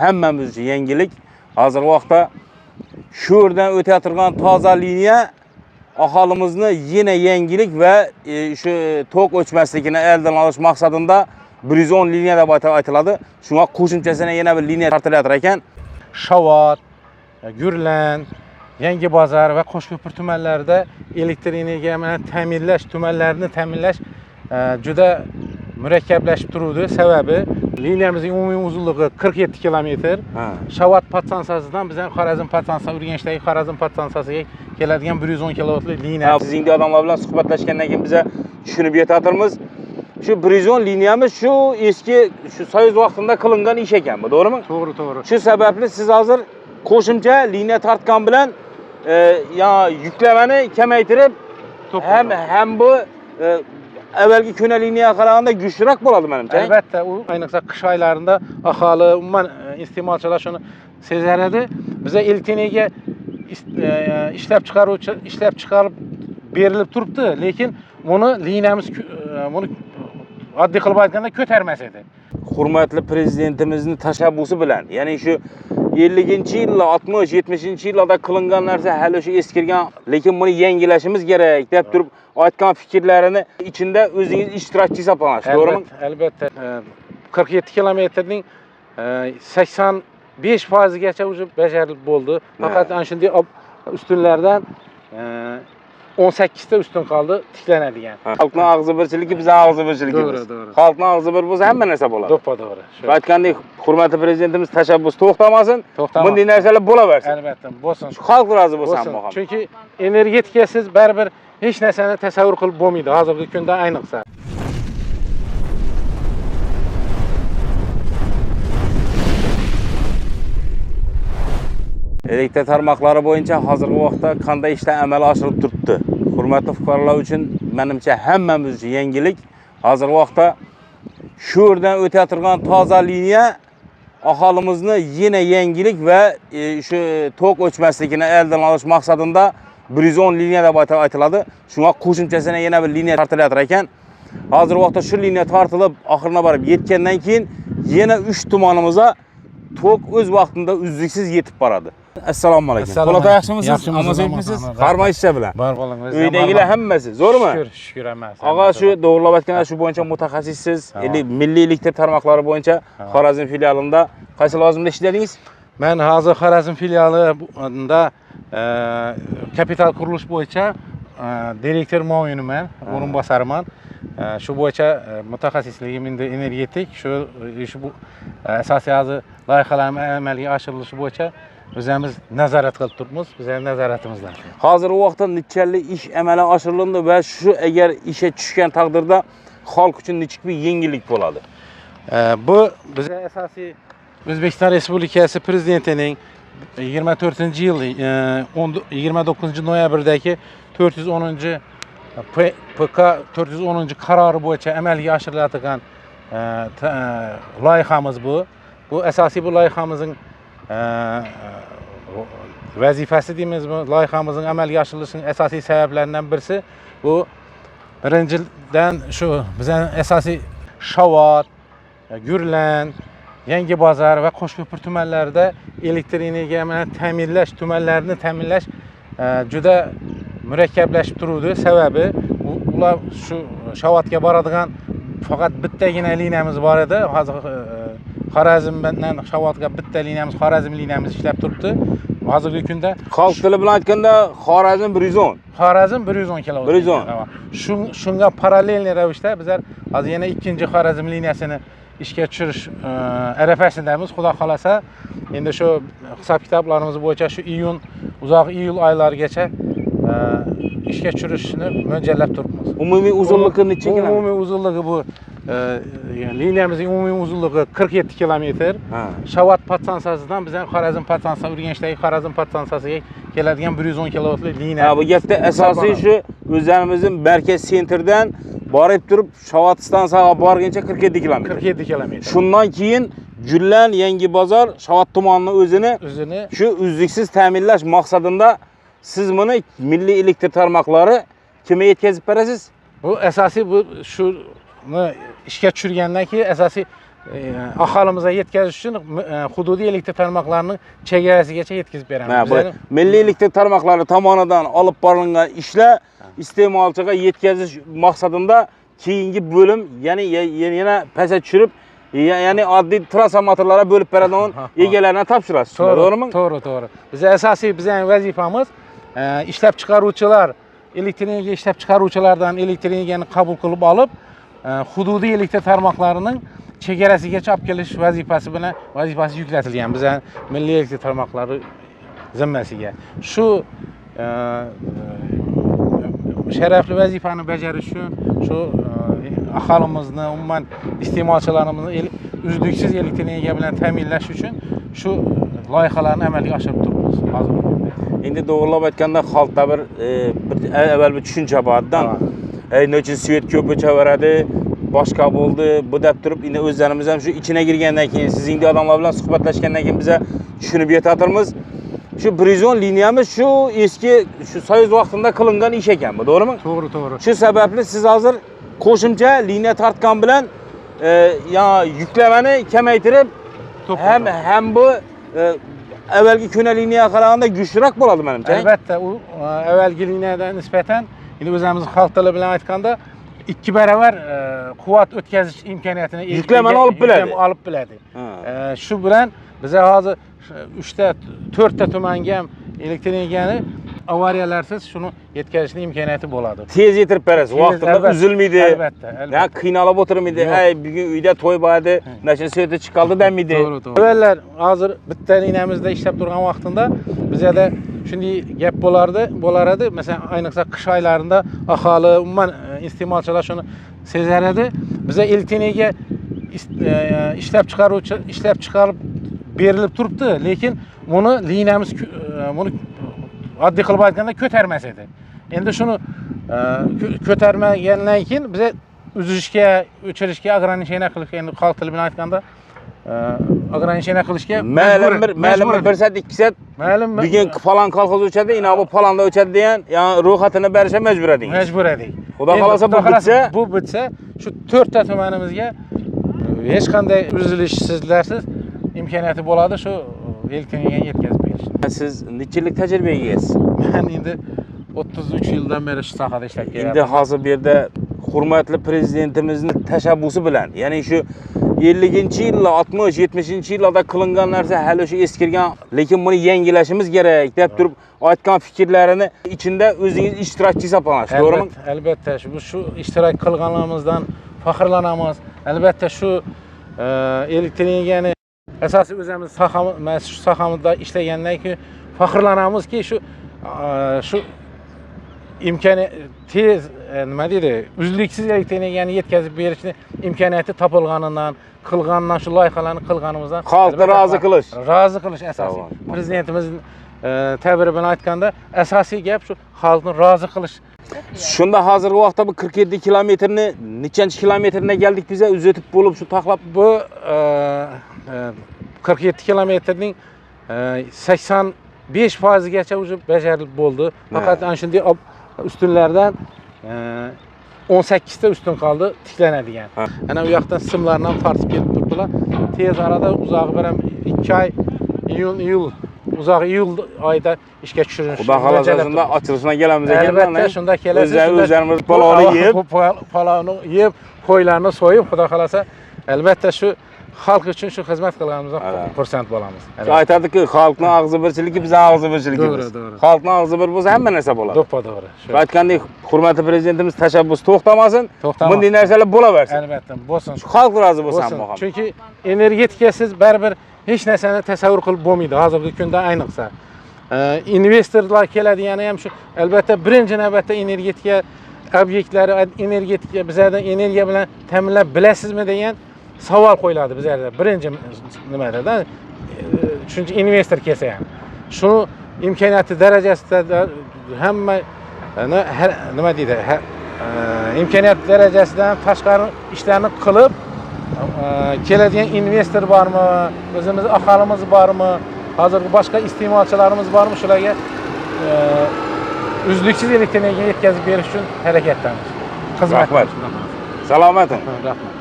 Hammamiz uchun yangilik. Hozirgi vaqtda shu yerdan o'tayotgan toza liniya aholimizni yana yangilik va shu tok o'chmasligini eldan olish maqsadida 110 liniya deb aytiladi. Shunga qo'shimchasini yana bir liniya tartilayotir ekan. Shavot, Gurlan, Yangibozor va Qo'shko'pir tumanlarida elektr energiya ta'minlash, tumanlarni ta'minlash juda murakkablashib turuvdi. Sababi liniyamizning umumiy uzunligi 47 kilometr. Shavot podstansiyasidan bizning Xorazm podstansiyasi, Urganchdagi Xorazm podstansiyasiga keladigan 110 kilovatli liniya. Sizning odamlar bilan suhbatlashgandan keyin biz tushunib yetatirmiz. Shu 110 liniyamiz shu eski Soyuz vaqtida qilingan ish ekan, bu to'g'rimi? To'g'ri, to'g'ri. Shu sababli siz hozir qo'shimcha liniya tortgan bilan yuklamani kamaytirib ham bu avvalgi kuna liniyaga qaraganda kuchliroq bo'ladi menimcha. Albatta, u ayniqsa qish oylarida aholi, umuman iste'molchilar shuni sezar edi. Biza elektr ishlab chiqarib berilib turibdi, lekin buni liniyamiz buni oddiy qilib aytganda ko'tarmas edi. Hurmatli prezidentimizning tashabbusi bilan, ya'ni shu 50-yillar, 60, 70-yillarda qilingan narsa hali shu eskirgan, lekin buni yangilashimiz kerak deb turib aytgan fikrlarini ichida o'zingiz ishtirokchi hisoblanasiz, to'g'rimi? Albatta. 47 kilometrning 85%gacha уже bajarilib bo'ldi. Faqat ana shunday ustunlardan 18 ta ustun qoldi tiklanadigan. Xalqning og'zi birchiligi bizning og'zi birchiligimiz. To'g'ri. Xalqning og'zi bir bo'lsa hamma narsa bo'ladi. To'g'ri. Aytgandek, hurmatli prezidentimiz tashabbusi to'xtamasin. Bunday narsalar bo'laversin. Albatta, bo'lsin. Xalq rozi bo'lsa ham muhim. Chunki energetikasiz baribir hech narsani tasavvur qilib bo'lmaydi hozirgi kunda ayniqsa. Elektr tarmoqlari bo'yicha hozirgi vaqtda qanday ishlar amalga oshirilib turibdi? Hurmatli fuqarolar uchun menimcha hammamiz uchun yangilik. Hozirgi vaqtda shu yerdan o'tayotgan toza liniya aholimizni yana yangilik va shu tok o'chmasligini eldan olish maqsadida 110 liniya deb aytiladi. Shunga qo'shimchasini yana bir liniya tartilayotir ekan. Hozirgi vaqtda shu liniya tortilib oxirina borib yetgandan keyin yana 3 tumanimizga tok o'z vaqtida uzluksiz yetib boradi. Assalomu alaykum. Qo'lata yaxshimisiz? Amazonmisiz? Qarma ishcha bilan. Bor bo'lingiz. Uydagilar hammasi zo'rmi? Shukr emas. Og'a shu to'g'rilab aytganda shu bo'yicha mutaxassissiz, milliy elektr tarmoqlari bo'yicha Xorazm filialida qaysi lavozimda ishladingiz? Men hozir Xorazm filialida kapital qurilish bo'yicha direktor muaviniman, o'rinbosarman. Shu bo'yicha mutaxassisligim endi energetik, shu bu asosiy loyihalarning amalga oshirilishi bo'yicha o'zimiz nazorat qilib turibmiz, bizning nazoratimizda. Hozirgi vaqtda nechalik ish amalga oshirildi va shu agar ishga tushgan taqdirda xalq uchun nechik bir yengillik bo'ladi? Bu bizning asosiy O'zbekiston Respublikasi Prezidentining 24-yil 29-noyabrdagi 410 PK 410 qarori bo'yicha amalga oshiriladigan loyihamiz bu. Bu asosiy bu loyihamizning vazifasi deymizmi, loyihamizning amalga oshirilishining asosiy sabablaridan birisi bu birinchidan shu bizning asosiy Shavot, Gurlan, Yangibozor va Qo'shko'pir tumanlarida elektr energiya ta'minlash, tumanlarni ta'minlash juda murakkablashib turuvdi. Sababi ular shu Shavotga boradigan faqat bittagina liniyamiz bor edi. Hozir Xorazmdan Shavotga bitta liniyamiz, Xorazm liniyamiz ishlab turibdi. Hozirgi kunda xalq tili bilan aytganda Xorazm 110. Xorazm 110 kilovat. 110. Shunga parallel ravishda bizlar hozir yana ikkinchi Xorazm liniyasini ishga tushirish arafasindamiz. Xudo xolasa, endi shu hisob kitoblarimiz bo'yicha shu uzoq iyul oylarigacha ishga tushirishni mo'ljallab turibmiz. Umumiy uzunligi necha kilometr? Umumiy uzunligi bu liniyamizning umumiy uzunligi 47 kilometr. Shavot podstansiyasidan bizning Xorazm podstansiyasi, Urganchdagi Xorazm podstansiyasiga keladigan 110 kilovatli liniya. Bu gapda asosiy shu o'zlarimizning markaz sentrdan borib turib Shavot stansiyasiga borguncha 47 kilometr. 47 kilometr. Shundan keyin Gurlan, Yangibozor, Shavot tumanining o'zini shu uzluksiz ta'minlash maqsadida siz buni milliy elektr tarmoqlari kimga yetkazib berasiz? Bu asosiy bu shuni ishga tushirgandan keyin asosiy ahalimize yetkazish uchun hududiy elektr tarmoqlarining chegarasigacha yetkazib beramiz. Bu milliy elektr tarmoqlari tomonidan olib borilgan ishlar iste'molchiga yetkazish maqsadida keyingi bo'lim, ya'ni yana pastga tushirib, ya'ni oddiy transformatorlarga bo'lib beradigan egalarga topshirasiz. To'g'rimi? To'g'ri. Bizning vazifamiz ishlab chiqaruvchilar, elektr energiya ishlab chiqaruvchilardan elektr energiyani qabul qilib olib, hududiy elektr tarmoqlarining chegarasigacha olib kelish vazifasi yuklatilgan bizning milliy elektr tarmoqlari zimmasiga. Shu sharafli vazifani bajarish uchun shu aholimizni, umuman iste'molchilarimizni uzluksiz elektr energiya bilan ta'minlash uchun shu loyihalarni amalga oshirib turibmiz hozirgi kunda. Endi to'g'rilab aytganda xalqda bir avval bir tushuncha bordan, nechun svet ko'p o'chaveradi, boshqa bo'ldi, bu deb turib, endi o'zlarimiz ham shu ichine girgandan keyin, sizning odamlar bilan suhbatlashgandan keyin biza tushunib yetatirmiz. Shu Brizon liniyamiz shu eski shu Soyuz vaqtida qilingan ish ekan, bu to'g'rimi? To'g'ri. Shu sababli siz hozir qo'shimcha liniya tortgan bilan yuklamani kamaytirib, ham bu avvalgi ko'na liniyaga qaraganda kuchliroq bo'ladi menimcha. Albatta, u avvalgi liniyadan nisbatan, endi o'zimiz xalq tili bilan aytganda 2 barobar quvvat o'tkazish imkoniyatini yuklamani olib biladi. Shu bilan biz hozir 3 ta 4 ta tumanga ham elektr energiyani avariyalarsiz shuni yetkazishning imkoniyati bo'ladi. Tez yetirib berasiz, vaqtida uzilmaydi. Albatta. Ya qiynalib o'tirmaydi. Bugun uyda to'y bo'ladi, nasha sveti chiqaldi demaydi. To'g'ri. Avvallar hozir bitta liniyamizda ishlab turgan vaqtida bizda shunday gap bo'lar edi. Masalan, ayniqsa qish oylarida aholi, umuman iste'molchilar shuni sezar edi. Bizga elektr energiya ishlab chiqarib berilib turibdi, lekin buni liniyamiz buni oddiy qilib aytganda ko'tarmas edi. Endi shuni ko'tarmagandan keyin biz uzishga, o'chirishga, ограничение qilishga, endi xalq tili bilan aytganda ограничение qilishga ma'lum bir soat, 2 soat bugun falan kolxoz o'chadi, inob falonda o'chadi degan, ya'ni ro'yxatini berishga majbur edingiz. Majbur edik. Xudo xolasa bu bitsa, shu 4 ta tumanimizga hech qanday uzilishsizlarsiz imkoniyati bo'ladi shu elektr energiyani yetkazib berish. Siz necha yillik tajribaga egasiz? Men endi 33 yildan beri shu sohada ishlab kelyapman. Endi hozir bu yerda hurmatli prezidentimizning tashabbusi bilan, ya'ni shu 50-yillar, 60-70-yillarda qilingan narsa hali shu eskirgan, lekin buni yangilashimiz kerak deb turib aytgan fikrlarini ichida o'zingiz ishtirokchi hisoblanasiz, to'g'rimi? Albatta, shu ishtirok qilganligimizdan faxrlanamiz. Albatta shu elektr energiyani asosiy o'zimiz sohamizda ishlagandan keyin faxrlanamizki, shu imkoniyat tez nima deydi, uzluksiz elektr energiyani yetkazib berishni imkoniyati topilganidan, qilgandan, shu loyihalarni qilganimizdan xalqni rozi qilish asosiy. Prezidentimizning ta'biri bilan aytganda asosiy gap shu xalqni rozi qilish. Shunda hozirgi vaqtda bu 47 kilometrni nechanchi kilometrga keldik biz uzatib bo'lib shu taqlab bu 47 kilometrning 85%gacha уже bajarilib bo'ldi. Faqat ana shunday ustunlardan 18 ta ustun qoldi tiklanadigan. Ana u yoqdan simlarni ham tortib kelib turibdilar. Tez arada uzog'i bilan 2 oy iyul iyul oyida ishga tushirish. Xudo xolasa shunda ochilishga kelamiz ekan. Albatta, shunda kelasiz. O'zlarimiz palovni yeb, qo'ylarni so'yib, xudo xolasa albatta shu xalq uchun shu xizmat qilganimizdan xursand bo'lamiz. Aytadiki, xalqning og'zi birchiligi bizning og'zi birchiligimiz. Xalqning og'zi bir bo'lsa hamma narsa bo'ladi. To'g'ri. Aytgandek, hurmatli prezidentimiz tashabbus to'xtamasin. Bunday narsalar bo'laversin. Albatta, bo'lsin. Xalq rozi bo'lsin. Chunki energetikasiz baribir hech narsani tasavvur qilib bo'lmaydi hozirgi kunda ayniqsa. Investorlar keladigani ham shu, albatta birinchi navbatda energetika obyektlari, energetika bizlardan energiya bilan ta'minlab bilasizmi degan savol qo'yiladi bizlarda. Birinchi nimada, chunki investor kelsa ham shuni imkoniyati darajasida hamma nima deydi, imkoniyat darajasidan tashqari ishlarni qilib keladigan investor bormi, o'zimiz aholimiz bormi, hozirgi boshqa iste'molchilarimiz bormi, shularga uzluksiz elektr energiya yetkazib berish uchun harakatdamiz. Xizmat. Salomatim. Rahmat.